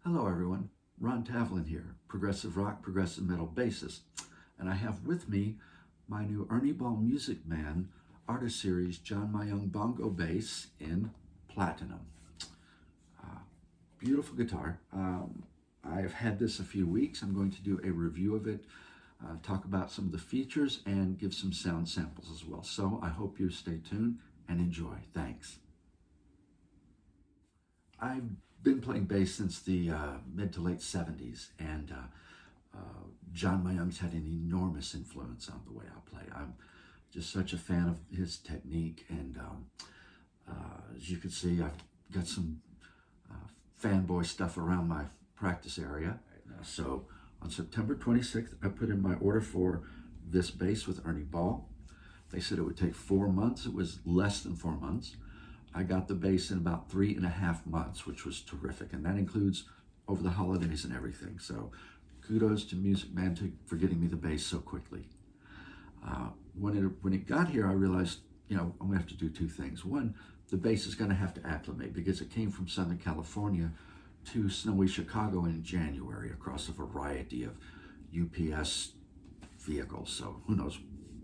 Hello everyone, Ron Tavlin here, progressive rock, progressive metal bassist, and I have with me my new Ernie MusicMan artist series John Myung Bongo bass in platinum. Beautiful guitar. I've had this a few weeks. I'm going to do a review of it, talk about some of the features, and give some sound samples as well. So I hope you stay tuned and enjoy. Thanks. I've been playing bass since the mid to late 70s, and John Myung's had an enormous influence on the way I play. I'm just such a fan of his technique, and as you can see, I've got some fanboy stuff around my practice area. So on September 26th, I put in my order for this bass with Ernie Ball. They said it would take 4 months. It was less than 4 months. I got the bass in about 3.5 months, which was terrific. And that includes over the holidays and everything. So kudos to MusicMan for getting me the bass so quickly. When it got here, I realized, I'm gonna have to do two things. One, the bass is gonna have to acclimate because it came from Southern California to snowy Chicago in January across a variety of UPS vehicles. So who knows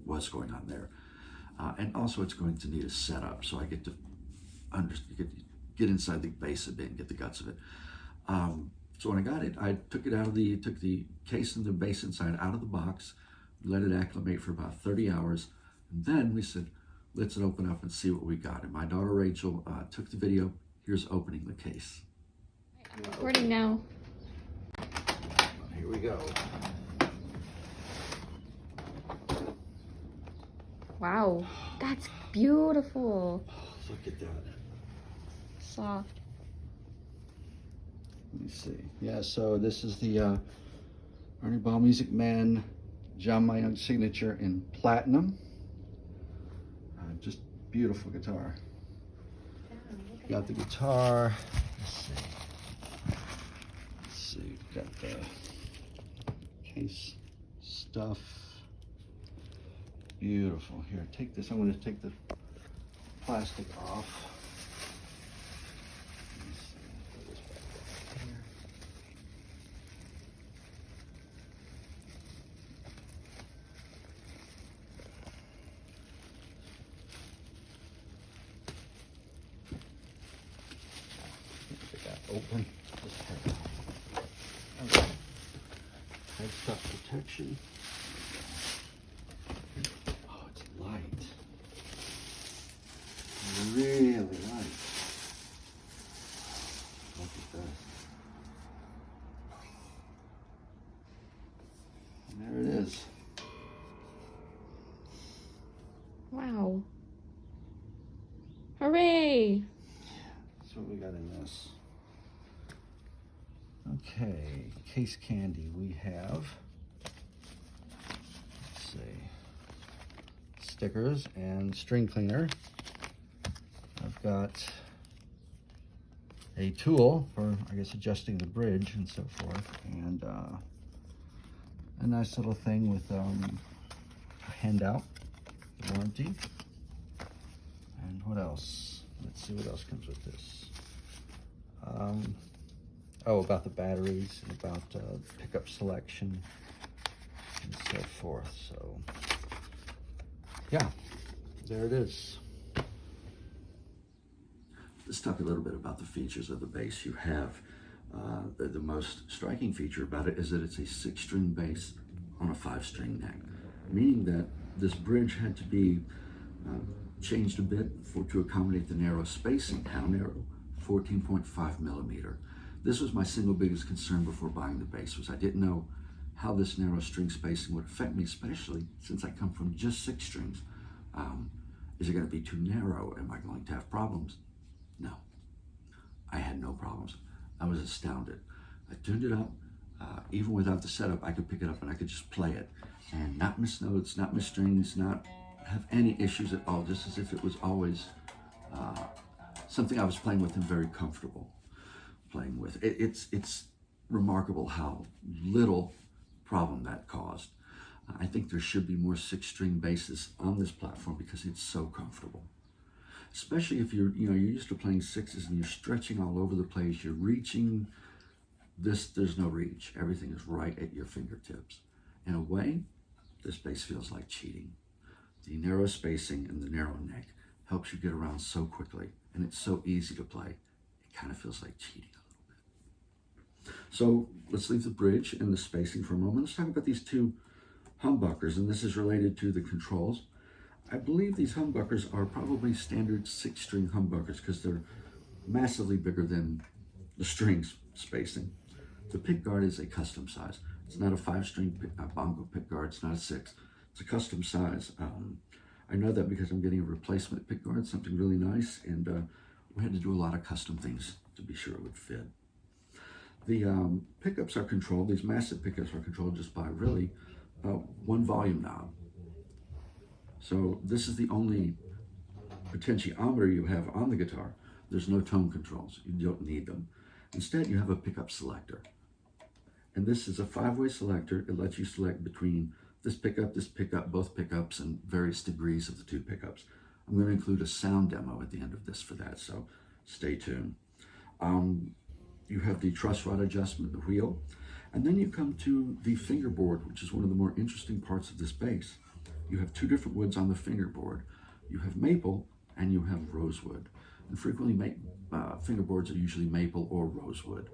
what's going on there. And also it's going to need a setup so I get to get inside the bass a bit and get the guts of it. So when I got it, I took the case and the bass inside out of the box, let it acclimate for about 30 hours. And then we said, let's open up and see what we got. And my daughter Rachel took the video. Here's opening the case. I'm recording now. Here we go. Wow, that's beautiful. Look at that. Soft. Let me see. Yeah, so this is the Ernie Ball MusicMan John Myung signature in platinum. Just beautiful guitar. Got the guitar. Let's see. Got the case stuff. Beautiful. Here, take this. I'm going to take the plastic off. Open. Okay. Headstock protection. Oh, it's light. Really light. Look at that. And there it is. Wow. Hooray! That's what we got in this. Okay, case candy we have, let's see, stickers and string cleaner. I've got a tool for, I guess, adjusting the bridge and so forth, and a nice little thing with a handout, the warranty. And what else? Let's see what else comes with this. About the batteries, and about pickup selection, and so forth. So, yeah, there it is. Let's talk a little bit about the features of the bass you have. The most striking feature about it is that it's a 6-string bass on a 5-string neck, meaning that this bridge had to be changed a bit to accommodate the narrow spacing. How narrow? 14.5 millimeter. This was my single biggest concern before buying the bass, was I didn't know how this narrow string spacing would affect me, especially since I come from just 6 strings. Is it going to be too narrow? Am I going to have problems? No, I had no problems. I was astounded. I tuned it up. Even without the setup, I could pick it up and I could just play it and not miss notes, not miss strings, not have any issues at all, just as if it was always something I was playing with and very comfortable playing with. It's remarkable how little problem that caused. I think there should be more 6-string basses on this platform because it's so comfortable. especially if you're used to playing sixes and you're stretching all over the place, you're reaching. There's no reach. Everything is right at your fingertips. In a way, this bass feels like cheating. The narrow spacing and the narrow neck helps you get around so quickly, and it's so easy to play. It kind of feels like cheating a little bit. So let's leave the bridge and the spacing for a moment. Let's talk about these two humbuckers, and this is related to the controls. I believe these humbuckers are probably standard 6-string humbuckers because they're massively bigger than the strings spacing. The pickguard is a custom size. It's not a 5-string bongo pickguard. It's not a 6. It's a custom size. I know that because I'm getting a replacement pickguard, something really nice, and we had to do a lot of custom things to be sure it would fit. The pickups are controlled. These massive pickups are controlled just by really one volume knob. So this is the only potentiometer you have on the guitar. There's no tone controls. You don't need them. Instead, you have a pickup selector. And this is a 5-way selector. It lets you select between this pickup, both pickups, and various degrees of the two pickups. I'm going to include a sound demo at the end of this for that, so stay tuned. You have the truss rod adjustment, the wheel, and then you come to the fingerboard, which is one of the more interesting parts of this bass. You have 2 different woods on the fingerboard. You have maple and you have rosewood. And frequently fingerboards are usually maple or rosewood.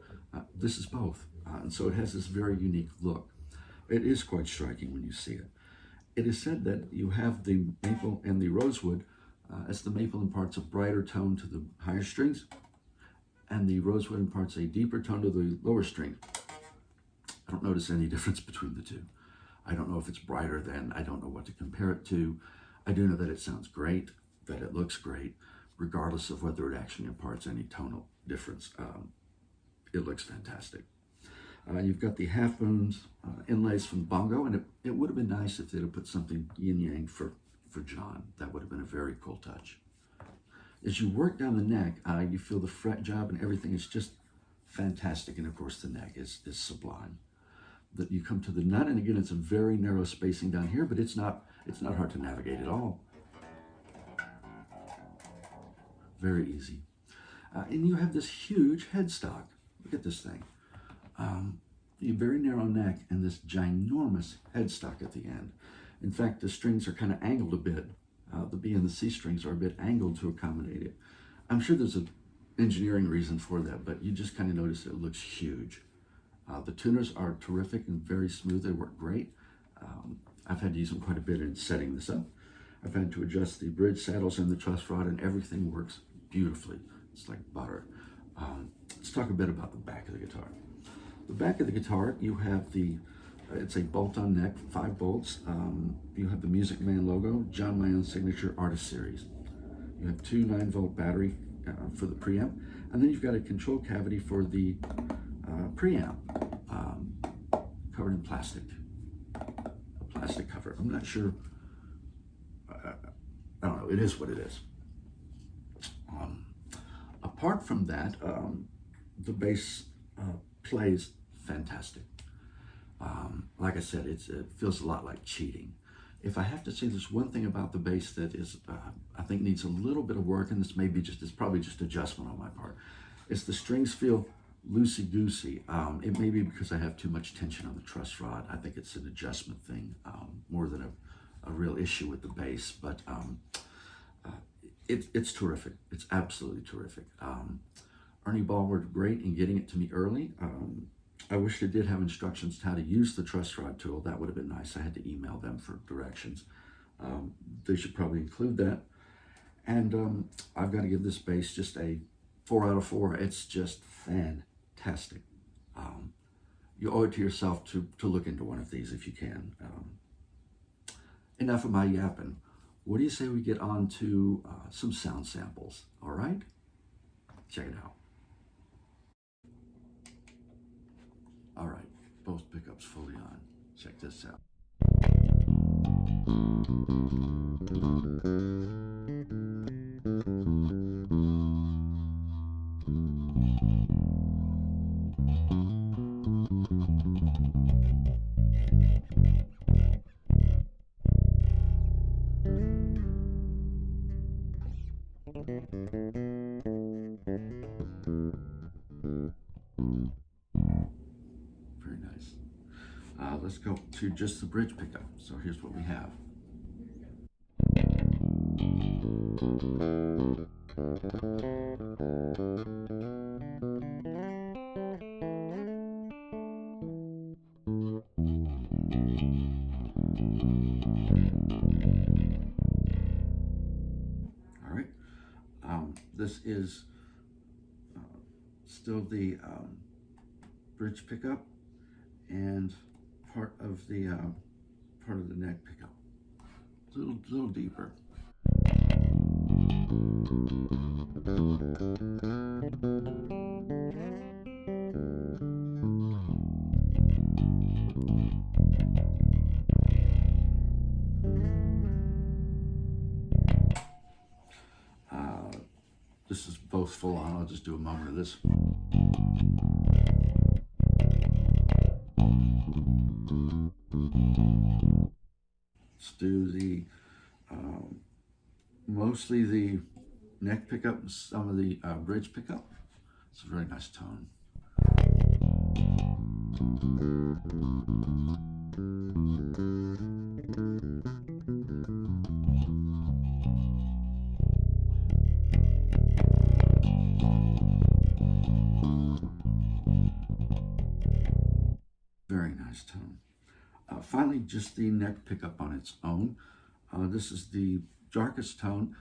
This is both, and so it has this very unique look. It is quite striking when you see it. It is said that you have the maple and the rosewood, as the maple imparts a brighter tone to the higher strings, and the rosewood imparts a deeper tone to the lower string. I don't notice any difference between the two. I don't know if it's brighter than, I don't know what to compare it to. I do know that it sounds great, that it looks great, regardless of whether it actually imparts any tonal difference. It looks fantastic. You've got the half moons inlays from Bongo, and it would have been nice if they'd have put something yin-yang for John. That would have been a very cool touch. As you work down the neck, you feel the fret job and everything is just fantastic, and of course the neck is sublime. That you come to the nut, and again it's a very narrow spacing down here, but it's not hard to navigate at all. Very easy. And you have this huge headstock. Look at this thing. A very narrow neck and this ginormous headstock at the end. In fact, the strings are kind of angled a bit. The B and the C strings are a bit angled to accommodate it. I'm sure there's an engineering reason for that, but you just kind of notice that it looks huge. The tuners are terrific and very smooth. They work great. I've had to use them quite a bit in setting this up. I've had to adjust the bridge saddles and the truss rod, and everything works beautifully. It's like butter. Let's talk a bit about the back of the guitar. The back of the guitar, you have it's a bolt-on neck, 5 bolts. You have the MusicMan logo, John Mayon's signature artist series. You have 2 9-volt battery for the preamp, and then you've got a control cavity for the preamp, covered in plastic. A plastic cover. I'm not sure. I don't know. It is what it is. Apart from that, the bass plays fantastic. Like I said, it feels a lot like cheating. If I have to say there's one thing about the bass that is, I think needs a little bit of work, and it's probably just adjustment on my part, is the strings feel loosey-goosey. It may be because I have too much tension on the truss rod. I think it's an adjustment thing more than a real issue with the bass, but it's terrific. It's absolutely terrific. Ernie Ball worked great in getting it to me early. I wish they did have instructions how to use the truss rod tool. That would have been nice. I had to email them for directions. They should probably include that. And I've got to give this bass just a 4 out of 4. It's just fantastic. You owe it to yourself to look into one of these if you can. Enough of my yapping. What do you say we get on to some sound samples? All right? Check it out. All right, both pickups fully on. Check this out. Very nice. Let's go to just the bridge pickup. So here's what we have. All right. This is still the bridge pickup and part of the neck pickup. It's a little deeper. This is both full on. I'll just do a moment of this. Let's do the mostly the neck pickup and some of the bridge pickup. It's a very nice tone. Very nice tone. Finally, just the neck pickup on its own. This is the darkest tone.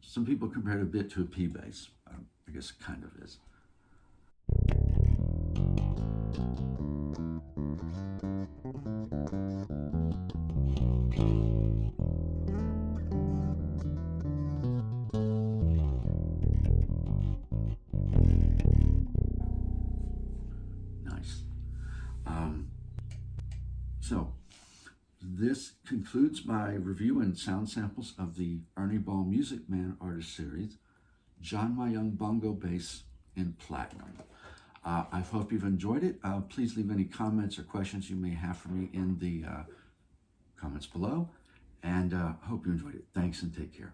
Some people compare it a bit to a P bass. I guess it kind of is. Nice. So this concludes my review and sound samples of the Ernie Ball MusicMan Artist Series, John Myung Bongo Bass in Platinum. I hope you've enjoyed it. Please leave any comments or questions you may have for me in the comments below, and hope you enjoyed it. Thanks and take care.